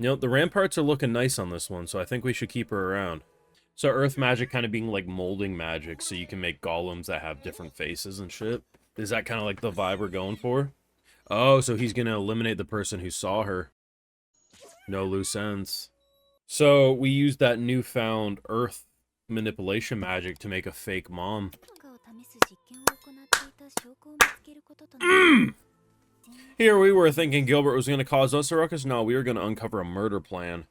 You know, the ramparts are looking nice on this one, so I think we should keep her around. So earth magic kind of being like molding magic, so you can make golems that have different faces and shit. Is that kind of like the vibe we're going for? Oh, so he's gonna eliminate the person who saw her. No loose ends. So we used that newfound earth manipulation magic to make a fake mom. Here we were thinking Gilbert was going to cause us a ruckus. No, we were going to uncover a murder plan.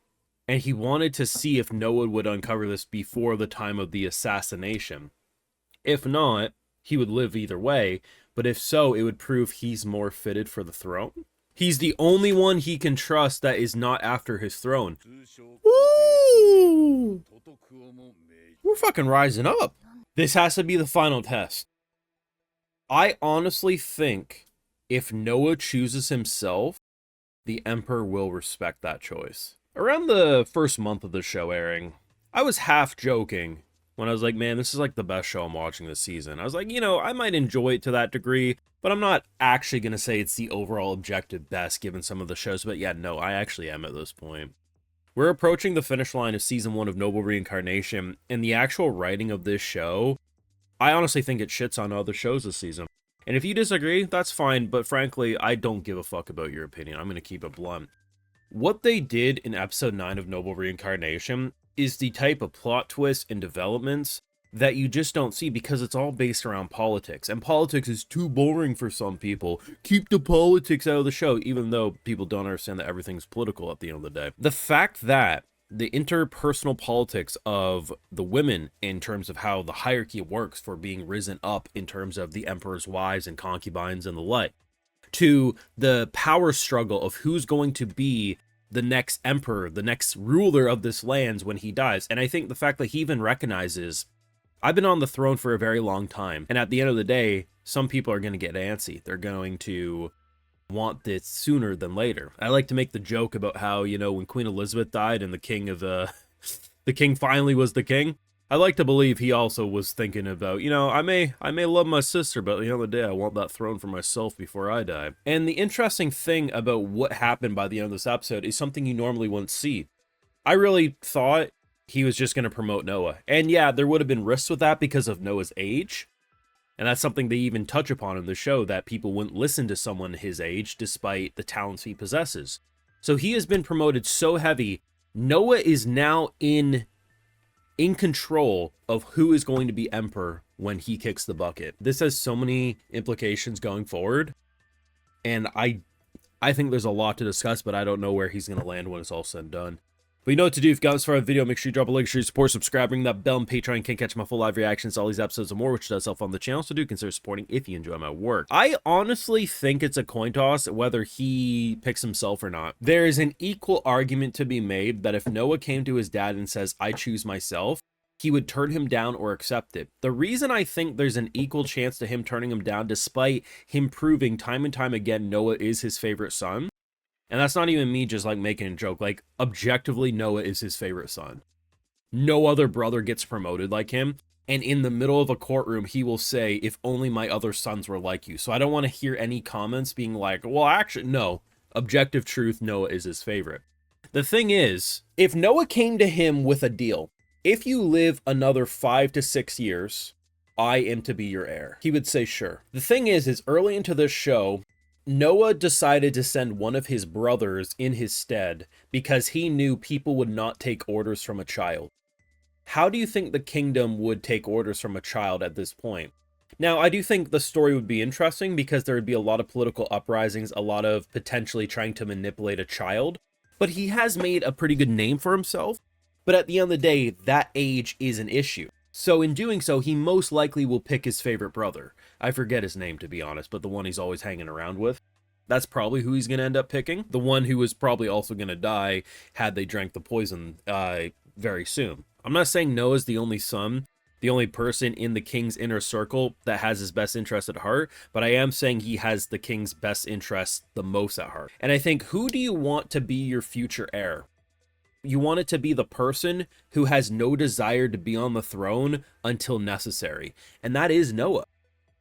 And he wanted to see if Noah would uncover this before the time of the assassination. If not, he would live either way. But if so, it would prove he's more fitted for the throne. He's the only one he can trust that is not after his throne. Ooh! We're fucking rising up. This has to be the final test. I honestly think if Noah chooses himself, the Emperor will respect that choice. Around the first month of the show airing, I was half joking when I was like, man, this is like the best show I'm watching this season. I was like, you know, I might enjoy it to that degree, but I'm not actually going to say it's the overall objective best given some of the shows. But yeah, no, I actually am at this point. We're approaching the finish line of season 1 of Noble Reincarnation, and the actual writing of this show, I honestly think it shits on other shows this season. And if you disagree, that's fine, but frankly, I don't give a fuck about your opinion. I'm going to keep it blunt. What they did in episode 9 of Noble Reincarnation is the type of plot twists and developments that you just don't see because it's all based around politics. And politics is too boring for some people. Keep the politics out of the show, even though people don't understand that everything's political at the end of the day. The fact that the interpersonal politics of the women in terms of how the hierarchy works for being risen up in terms of the emperor's wives and concubines and the like, to the power struggle of who's going to be the next emperor, the next ruler of this land when he dies. And I think the fact that he even recognizes, I've been on the throne for a very long time, and at the end of the day, some people are going to get antsy. They're going to want this sooner than later. I like to make the joke about how, you know, when Queen Elizabeth died and the king of the king finally was the king, I like to believe he also was thinking about, you know, I may love my sister, but at the end of the day, I want that throne for myself before I die. And the interesting thing about what happened by the end of this episode is something you normally wouldn't see. I really thought he was just going to promote Noah. And yeah, there would have been risks with that because of Noah's age. And that's something they even touch upon in the show, that people wouldn't listen to someone his age despite the talents he possesses. So he has been promoted so heavy. Noah is now in control of who is going to be emperor when he kicks the bucket. This has so many implications going forward. And I think there's a lot to discuss, but I don't know where he's going to land when it's all said and done. But you know what to do. If you got this far in the video, make sure you drop a like, share your support, subscribe, ring that bell, and Patreon can catch my full live reactions to all these episodes and more, which does help on the channel, so do consider supporting if you enjoy my work. I honestly think it's a coin toss whether he picks himself or not. There is an equal argument to be made that if Noah came to his dad and says, I choose myself, he would turn him down or accept it. The reason I think there's an equal chance to him turning him down, despite him proving time and time again Noah is his favorite son, and that's not even me just like making a joke, like objectively Noah is his favorite son. No other brother gets promoted like him, and in the middle of a courtroom he will say, if only my other sons were like you. So I don't want to hear any comments being like, well actually no, objective truth, Noah is his favorite. The thing is, if Noah came to him with a deal, if you live another 5 to 6 years, I am to be your heir, he would say sure. The thing is early into this show, Noah decided to send one of his brothers in his stead because he knew people would not take orders from a child. How do you think the kingdom would take orders from a child at this point? Now, I do think the story would be interesting because there would be a lot of political uprisings, a lot of potentially trying to manipulate a child, but he has made a pretty good name for himself. But at the end of the day, that age is an issue. So in doing so, he most likely will pick his favorite brother. I forget his name, to be honest, but the one he's always hanging around with. That's probably who he's going to end up picking. The one who was probably also going to die had they drank the poison very soon. I'm not saying Noah's the only son, the only person in the king's inner circle that has his best interest at heart, but I am saying he has the king's best interest the most at heart. And I think, who do you want to be your future heir? You want it to be the person who has no desire to be on the throne until necessary. And that is Noah.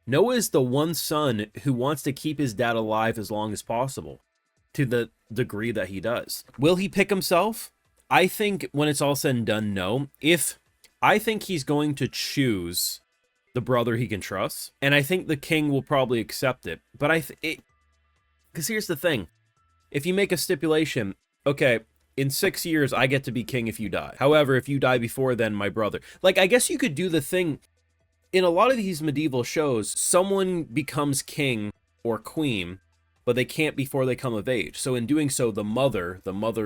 Noah is the one son who wants to keep his dad alive as long as possible. to the degree that he does. Will he pick himself? I think when it's all said and done, no. I think he's going to choose the brother he can trust, and I think the king will probably accept it. But because here's the thing. If you make a stipulation, okay, in 6 years, I get to be king if you die. However, if you die before then, my brother. Like, I guess you could do the thing. In a lot of these medieval shows, someone becomes king or queen, but they can't before they come of age. So in doing so, the mother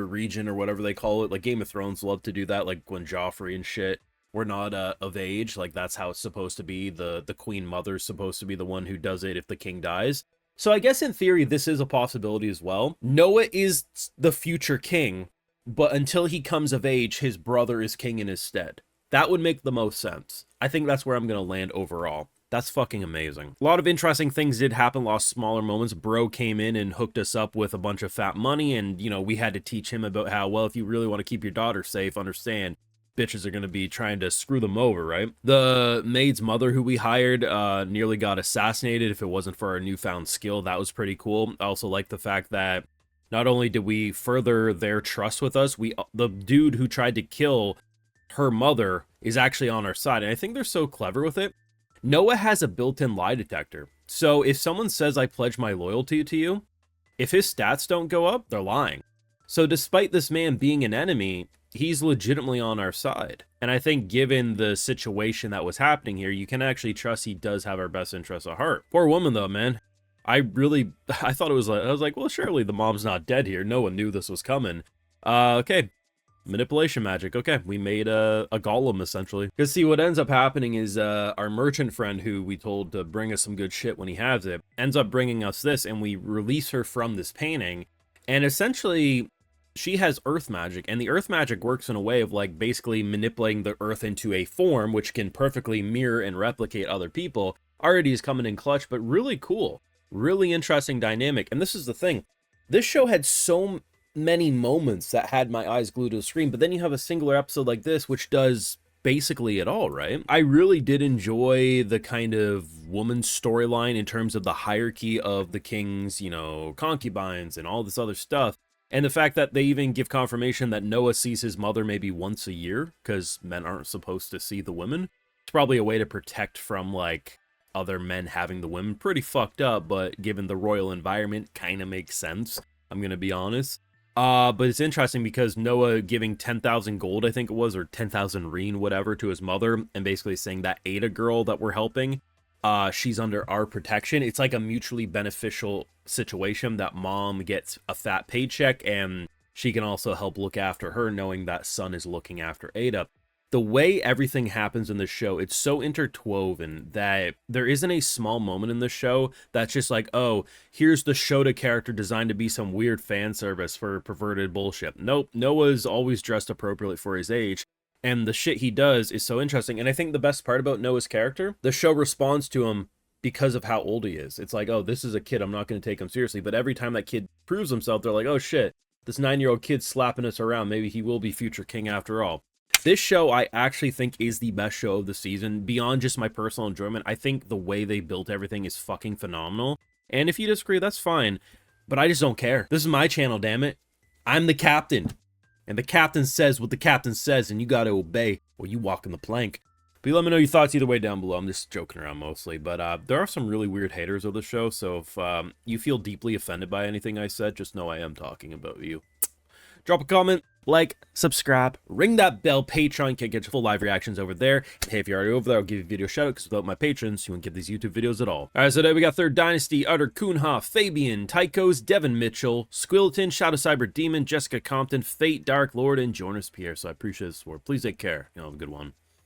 regent or whatever they call it, like Game of Thrones love to do that, like when Joffrey and shit were not of age. Like, that's how it's supposed to be. The queen mother's supposed to be the one who does it if the king dies. So I guess in theory, this is a possibility as well. Noah is the future king, but until he comes of age, his brother is king in his stead. That would make the most sense. I think that's where I'm going to land overall. That's fucking amazing. A lot of interesting things did happen, lost smaller moments. Bro came in and hooked us up with a bunch of fat money, and, you know, we had to teach him about how, well, if you really want to keep your daughter safe, understand, bitches are going to be trying to screw them over, right? The maid's mother who we hired nearly got assassinated if it wasn't for our newfound skill. That was pretty cool. I also like the fact that not only did we further their trust with us, the dude who tried to kill her mother is actually on our side, and I think they're so clever with it. Noah has a built-in lie detector, so if someone says I pledge my loyalty to you, if his stats don't go up, they're lying. So despite this man being an enemy, he's legitimately on our side. And I think given the situation that was happening here, you can actually trust he does have our best interests at heart. Poor woman though, man. I thought it was like, I was like, well, surely the mom's not dead here. No one knew this was coming. Okay. Manipulation magic. Okay, we made a golem, essentially. Because see, what ends up happening is our merchant friend, who we told to bring us some good shit when he has it, ends up bringing us this, and we release her from this painting. And essentially, she has earth magic, and the earth magic works in a way of, like, basically manipulating the earth into a form which can perfectly mirror and replicate other people. Already is coming in clutch, but really cool. Really interesting dynamic. And this is the thing. This show had so many moments that had my eyes glued to the screen, but then you have a singular episode like this, which does basically it all, right? I really did enjoy the kind of woman storyline in terms of the hierarchy of the king's, you know, concubines and all this other stuff. And the fact that they even give confirmation that Noah sees his mother maybe once a year, because men aren't supposed to see the women. It's probably a way to protect from, like, other men having the women. Pretty fucked up, but given the royal environment, kind of makes sense, I'm gonna be honest. But it's interesting because Noah giving 10,000 gold, I think it was, or 10,000 reen, whatever, to his mother, and basically saying that Ada girl that we're helping, she's under our protection. It's like a mutually beneficial situation that mom gets a fat paycheck, and she can also help look after her, knowing that son is looking after Ada. The way everything happens in the show, it's so interwoven that there isn't a small moment in the show that's just like, oh, here's the Shota character designed to be some weird fan service for perverted bullshit. Nope, Noah's always dressed appropriately for his age, and the shit he does is so interesting. And I think the best part about Noah's character, the show responds to him because of how old he is. It's like, oh, this is a kid, I'm not going to take him seriously. But every time that kid proves himself, they're like, oh shit, this 9-year-old kid's slapping us around. Maybe he will be future king after all. This show, I actually think, is the best show of the season. Beyond just my personal enjoyment, I think the way they built everything is fucking phenomenal. And if you disagree, that's fine. But I just don't care. This is my channel, damn it. I'm the captain. And the captain says what the captain says, and you gotta obey, or you walk in the plank. But let me know your thoughts either way down below. I'm just joking around mostly. But there are some really weird haters of the show, so if you feel deeply offended by anything I said, just know I am talking about you. Drop a comment, like, subscribe, ring that bell. Patreon can get your full live reactions over there. And hey, if you're already over there, I'll give you a video shout out, because without my patrons, you wouldn't get these YouTube videos at all. Alright, so today we got Third Dynasty, Utter Kuhnhoff, Fabian, Tychos, Devin Mitchell, Squilton, Shadow Cyber Demon, Jessica Compton, Fate, Dark Lord, and Jonas Pierre. So I appreciate the support. Please take care. You know, have a good one.